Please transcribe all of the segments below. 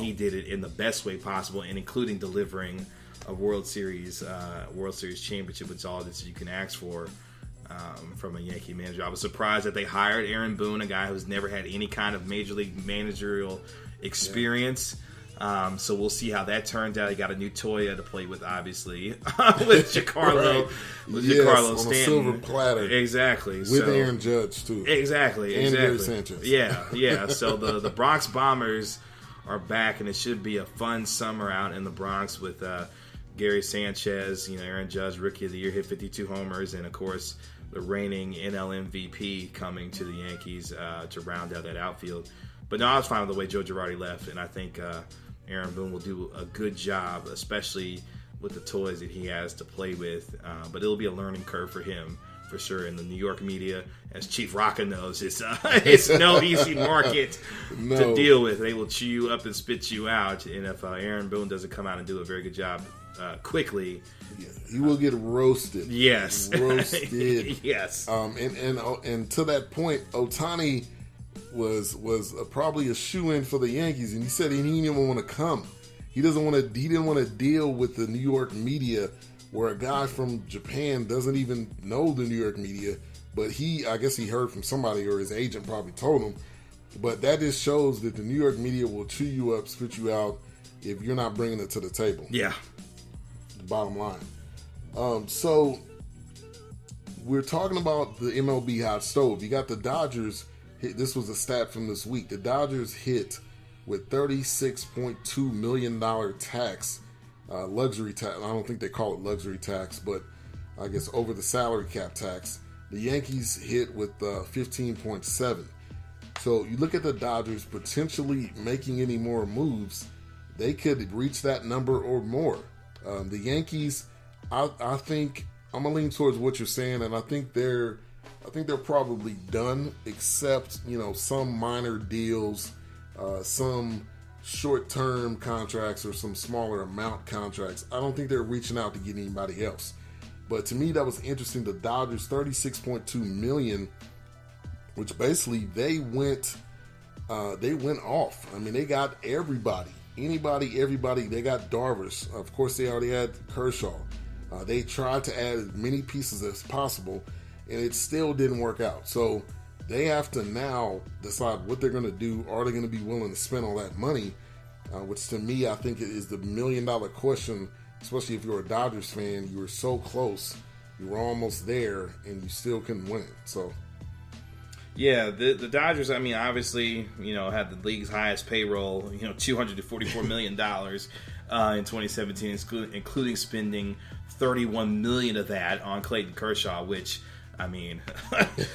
he did it in the best way possible, and including delivering a World Series championship, which is all that you can ask for from a Yankee manager. I was surprised that they hired Aaron Boone, a guy who's never had any kind of major league managerial experience. So we'll see how that turns out. He got a new toy to play with, obviously, with Giancarlo, on Stanton. a silver platter, exactly, with Aaron Judge too, exactly, and Gary Sanchez. Yeah. So the Bronx Bombers are back, and it should be a fun summer out in the Bronx with Gary Sanchez, Aaron Judge, Rookie of the Year, hit 52 homers, and of course the reigning NL MVP coming to the Yankees to round out that outfield. But no, I was fine with the way Joe Girardi left, and I think Aaron Boone will do a good job, especially with the toys that he has to play with. But it'll be a learning curve for him, for sure. In the New York media, as Chief Rocca knows, it's no easy market to deal with. They will chew you up and spit you out. And if Aaron Boone doesn't come out and do a very good job quickly, he will get roasted. Yes, roasted. Yes. And to that point, Ohtani was probably a shoe-in for the Yankees, and he said he didn't even want to come. He didn't want to deal with the New York media, where a guy from Japan doesn't even know the New York media. But I guess he heard from somebody, or his agent probably told him. But that just shows that the New York media will chew you up, spit you out, if you're not bringing it to the table. Yeah. The bottom line. So we're talking about the MLB hot stove. You got the Dodgers. This was a stat from this week. The Dodgers hit with $36.2 million tax, luxury tax. I don't think they call it luxury tax, but I guess over the salary cap tax. The Yankees hit with 15.7. So you look at the Dodgers potentially making any more moves, they could reach that number or more. The Yankees, I think I'm gonna lean towards what you're saying, and I think they're probably done, except some minor deals, some short-term contracts, or some smaller amount contracts. I don't think they're reaching out to get anybody else. But to me, that was interesting. The Dodgers, $36.2 million, which basically they went off. I mean, they got everybody, everybody. They got Darvish. Of course, they already had Kershaw. They tried to add as many pieces as possible, and it still didn't work out. So they have to now decide what they're going to do. Are they going to be willing to spend all that money? Which to me, I think is the $1 million question, especially if you're a Dodgers fan. You were so close. You were almost there, and you still couldn't win it. So, yeah, the Dodgers, I mean, obviously, had the league's highest payroll, $244 million in 2017, including spending $31 million of that on Clayton Kershaw, which, I mean,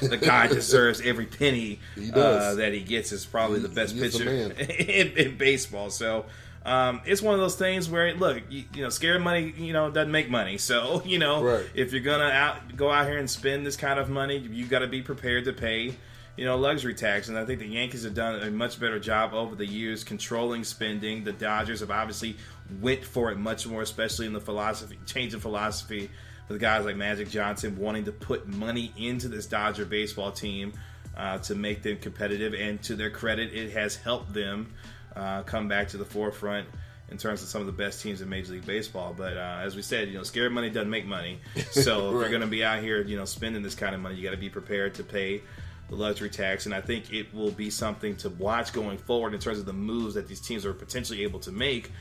the guy deserves every penny that he gets. Is probably the best pitcher in baseball. So it's one of those things where, look, scared money, doesn't make money. So, right. If you're gonna go out here and spend this kind of money, you got to be prepared to pay, luxury tax. And I think the Yankees have done a much better job over the years controlling spending. The Dodgers have obviously went for it much more, especially in the change in philosophy. With guys like Magic Johnson wanting to put money into this Dodger baseball team to make them competitive. And to their credit, it has helped them come back to the forefront in terms of some of the best teams in Major League Baseball. But as we said, scared money doesn't make money. So if you're going to be out here, spending this kind of money, you got to be prepared to pay the luxury tax. And I think it will be something to watch going forward in terms of the moves that these teams are potentially able to make.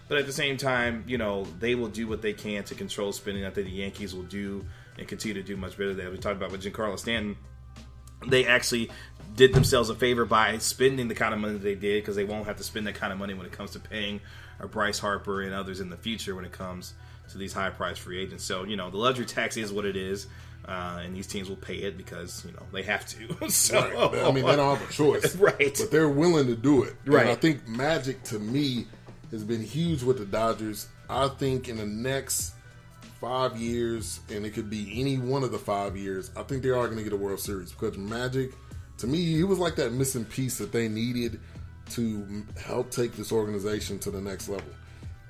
But at the same time, they will do what they can to control spending. I think the Yankees will do and continue to do much better than we talked about with Giancarlo Stanton. They actually did themselves a favor by spending the kind of money that they did, because they won't have to spend that kind of money when it comes to paying Bryce Harper and others in the future when it comes to these high-priced free agents. So, the luxury tax is what it is, and these teams will pay it because, they have to. So, right. I mean, they don't have a choice. Right. But they're willing to do it. Right. And I think Magic, to me, has been huge with the Dodgers. I think in the next 5 years, and it could be any one of the 5 years, I think they are going to get a World Series, because Magic, to me, he was like that missing piece that they needed to help take this organization to the next level.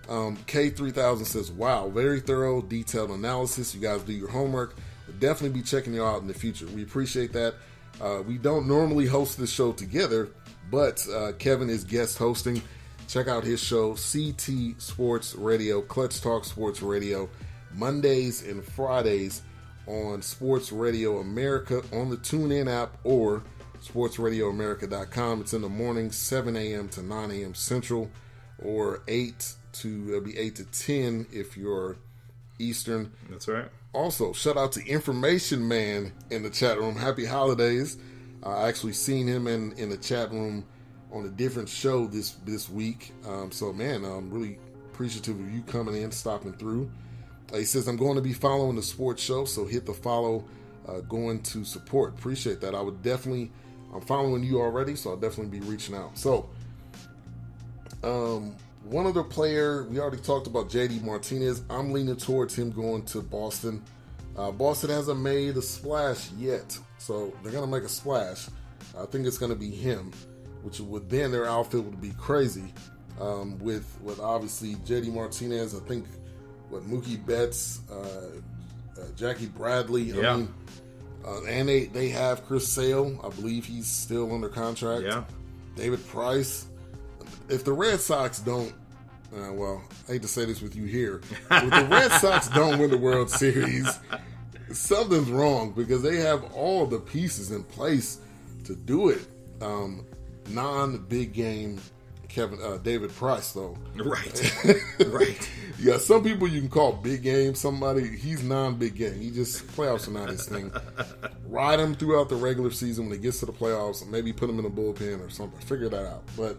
K3000 says, wow, very thorough, detailed analysis. You guys do your homework. We'll definitely be checking you out in the future. We appreciate that. We don't normally host this show together, but Kevin is guest hosting. check out his show, CT Sports Radio, Clutch Talk Sports Radio, Mondays and Fridays on Sports Radio America on the TuneIn app or sportsradioamerica.com. It's in the morning, 7 a.m. to 9 a.m. Central, or 8 to 10 if you're Eastern. That's right. Also, shout out to Information Man in the chat room. Happy holidays. I actually seen him in the chat room on a different show this week. So, man, I'm really appreciative of you coming in, stopping through. He says, I'm going to be following the sports show, so hit the follow, going to support. Appreciate that. I'm following you already, so I'll definitely be reaching out. So, one other player, we already talked about JD Martinez. I'm leaning towards him going to Boston. Boston hasn't made a splash yet, so they're going to make a splash. I think it's going to be him, which would then their outfit would be crazy. With obviously JD Martinez, I think Mookie Betts, Jackie Bradley. Yeah. I mean, and they have Chris Sale. I believe he's still under contract. Yeah. David Price. If the Red Sox don't, I hate to say this with you here, if the Red Sox don't win the World Series, something's wrong, because they have all the pieces in place to do it. Non-big game David Price, though. Right. Right. Yeah, some people you can call big game. He's non-big game. He just, playoffs are not his thing. Ride him throughout the regular season. When he gets to the playoffs, maybe put him in a bullpen or something. Figure that out. But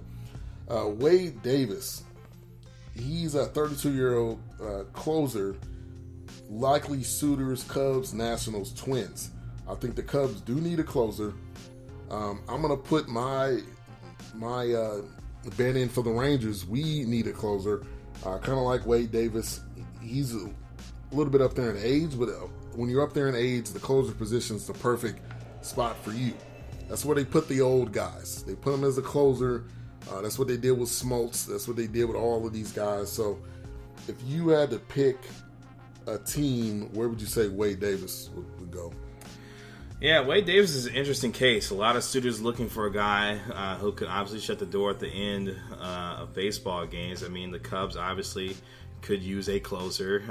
Wade Davis, he's a 32-year-old closer. Likely suitors, Cubs, Nationals, Twins. I think the Cubs do need a closer. I'm going to put my bet in for the Rangers. We need a closer. Kind of like Wade Davis. He's a little bit up there in age, but when you're up there in age, the closer position is the perfect spot for you. That's where they put the old guys. They put them as a closer. That's what they did with Smoltz. That's what they did with all of these guys. So if you had to pick a team, where would you say Wade Davis would go? Yeah, Wade Davis is an interesting case. A lot of suitors looking for a guy who could obviously shut the door at the end of baseball games. I mean, the Cubs obviously could use a closer.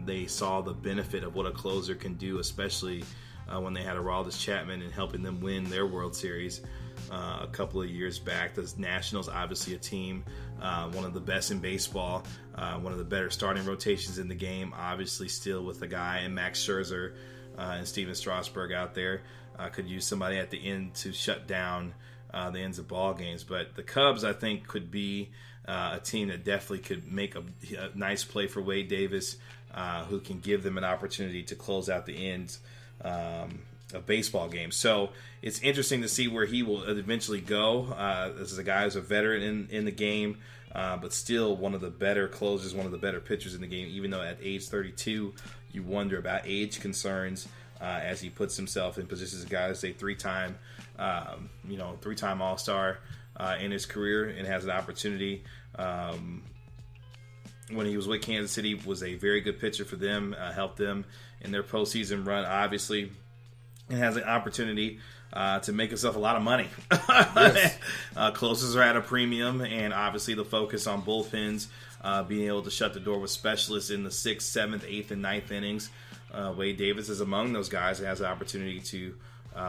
They saw the benefit of what a closer can do, especially when they had Aroldis Chapman and helping them win their World Series a couple of years back. The Nationals, obviously a team, one of the best in baseball, one of the better starting rotations in the game, obviously still with a guy in Max Scherzer and Steven Strasburg out there. Could use somebody at the end to shut down the ends of ball games. But the Cubs, I think, could be a team that definitely could make a nice play for Wade Davis, who can give them an opportunity to close out the ends of baseball games. So it's interesting to see where he will eventually go. This is a guy who's a veteran in the game, but still one of the better closers, one of the better pitchers in the game, even though at age 32, you wonder about age concerns as he puts himself in positions as a guy that's a three-time All-Star in his career and has an opportunity. When he was with Kansas City, was a very good pitcher for them, helped them in their postseason run, obviously, and has an opportunity to make himself a lot of money. Yes. Closers are at a premium, and obviously the focus on bullpens, being able to shut the door with specialists in the 6th, 7th, 8th, and 9th innings. Wade Davis is among those guys that has the opportunity to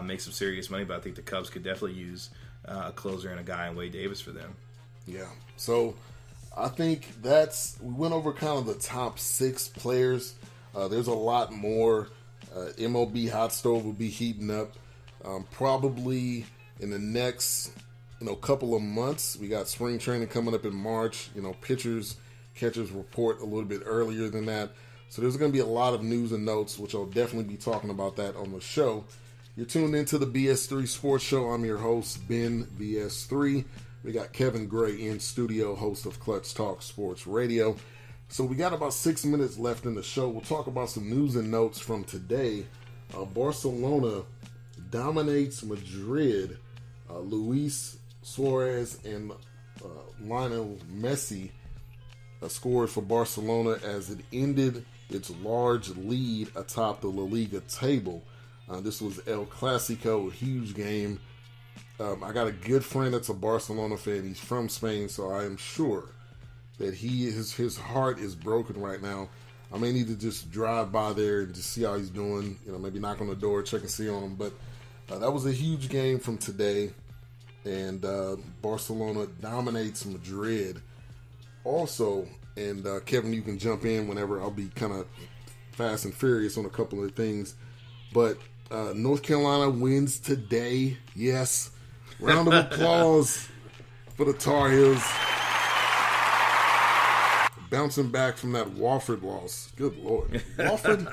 make some serious money, but I think the Cubs could definitely use a closer and a guy in Wade Davis for them. Yeah, so I think we went over kind of the top 6 players. There's a lot more. MLB hot stove will be heating up probably in the next couple of months. We got spring training coming up in March. Pitchers, catchers report a little bit earlier than that. So there's going to be a lot of news and notes, which I'll definitely be talking about that on the show. You're tuned into the BS3 Sports Show. I'm your host, Ben BS3. We got Kevin Gray in studio, host of Clutch Talk Sports Radio. So we got about 6 minutes left in the show. We'll talk about some news and notes from today. Barcelona dominates Madrid. Luis Suarez and Lionel Messi scored for Barcelona as it ended its large lead atop the La Liga table. This was El Clasico, a huge game. I got a good friend that's a Barcelona fan. He's from Spain, so I am sure that his heart is broken right now. I may need to just drive by there and just see how he's doing. Maybe knock on the door, check and see on him. But that was a huge game from today, and Barcelona dominates Madrid. Also, and Kevin, you can jump in whenever. I'll be kind of fast and furious on a couple of things. But North Carolina wins today. Yes. Round of applause for the Tar Heels. Bouncing back from that Wofford loss. Good Lord. Wofford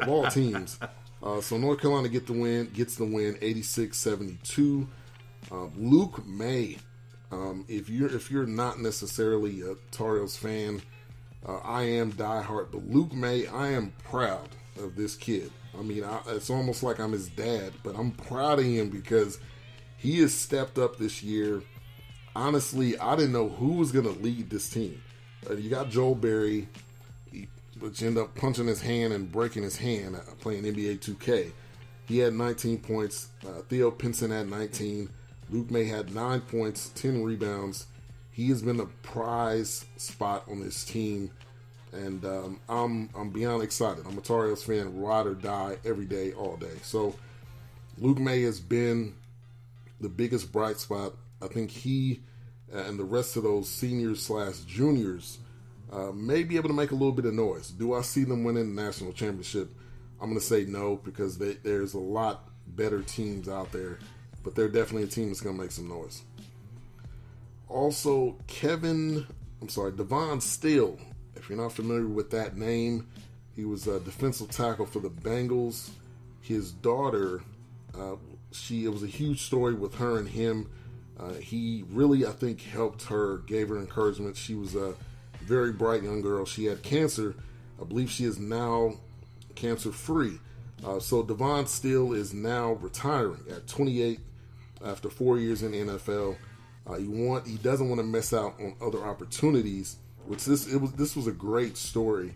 of all teams. So North Carolina gets the win, 86-72. Luke May. If you're not necessarily a Tar Heels fan, I am diehard. But Luke May, I am proud of this kid. I mean, it's almost like I'm his dad, but I'm proud of him because he has stepped up this year. Honestly, I didn't know who was going to lead this team. You got Joel Berry, which ended up punching his hand and breaking his hand playing NBA 2K. He had 19 points. Theo Pinson had 19. Luke May had 9 points, 10 rebounds. He has been a prize spot on this team, and I'm beyond excited. I'm a Tar Heels fan, ride or die, every day, all day. So Luke May has been the biggest bright spot. I think he and the rest of those seniors/juniors may be able to make a little bit of noise. Do I see them winning the national championship? I'm going to say no, because there's a lot better teams out there, but they're definitely a team that's going to make some noise. Also, Devon Steele. If you're not familiar with that name, he was a defensive tackle for the Bengals. His daughter, it was a huge story with her and him. He really, I think, helped her, gave her encouragement. She was a very bright young girl. She had cancer. I believe she is now cancer-free. So Devon Steele is now retiring at 28 after 4 years in the NFL. He doesn't want to miss out on other opportunities. This was a great story.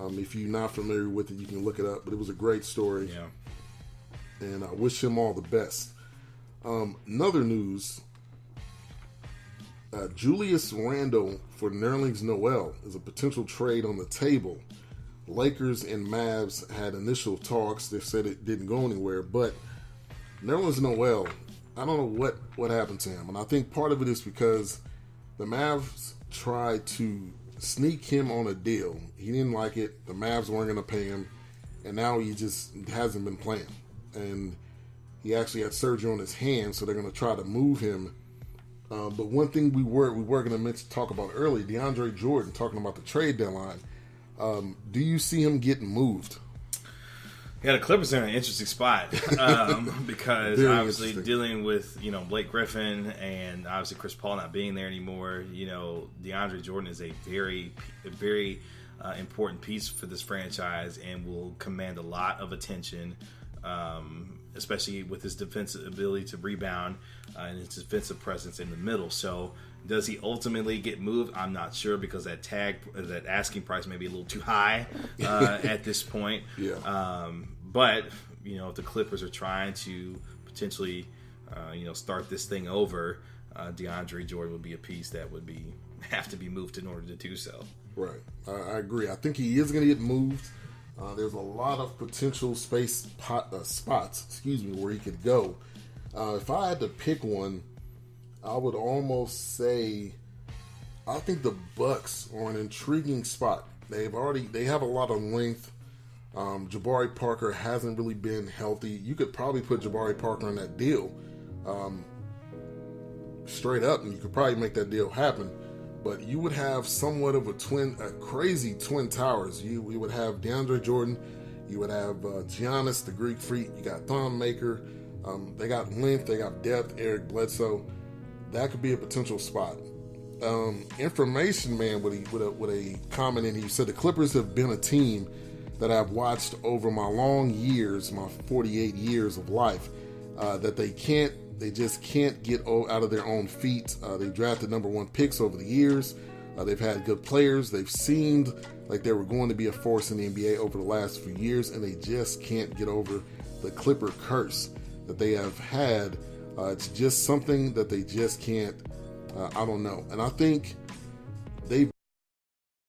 If you're not familiar with it, you can look it up. But it was a great story. Yeah. And I wish him all the best. Another news. Julius Randle for Nerlens Noel is a potential trade on the table. Lakers and Mavs had initial talks. They said it didn't go anywhere. But Nerlens Noel, I don't know what happened to him. And I think part of it is because the Mavs tried to sneak him on a deal. He didn't like it. The Mavs weren't going to pay him. And now he just hasn't been playing. And he actually had surgery on his hand, so they're going to try to move him. But one thing we were going to talk about earlier, DeAndre Jordan, talking about the trade deadline. Do you see him getting moved? Yeah, the Clippers are in an interesting spot because Very obviously dealing with Blake Griffin and obviously Chris Paul not being there anymore. DeAndre Jordan is a very important piece for this franchise and will command a lot of attention, especially with his defensive ability to rebound and his defensive presence in the middle. So does he ultimately get moved? I'm not sure, because that asking price may be a little too high at this point. Yeah. But if the Clippers are trying to potentially start this thing over, DeAndre Jordan would be a piece that would have to be moved in order to do so. Right. I agree. I think he is going to get moved. There's a lot of potential spots, where he could go. If I had to pick one, I would almost say I think the Bucks are an intriguing spot. They have a lot of length. Jabari Parker hasn't really been healthy. You could probably put Jabari Parker on that deal straight up, and you could probably make that deal happen. But you would have somewhat of a crazy twin towers. You would have DeAndre Jordan. You would have Giannis, the Greek Freak. You got Thon Maker. They got length. They got depth. Eric Bledsoe. That could be a potential spot. Information Man with a comment in. He said the Clippers have been a team that I've watched over my long years, my 48 years of life, that they just can't get out of their own feet. They drafted number one picks over the years. They've had good players. They've seemed like they were going to be a force in the NBA over the last few years, and they just can't get over the Clipper curse that they have had It's just something that they just can't. I don't know. And I think they've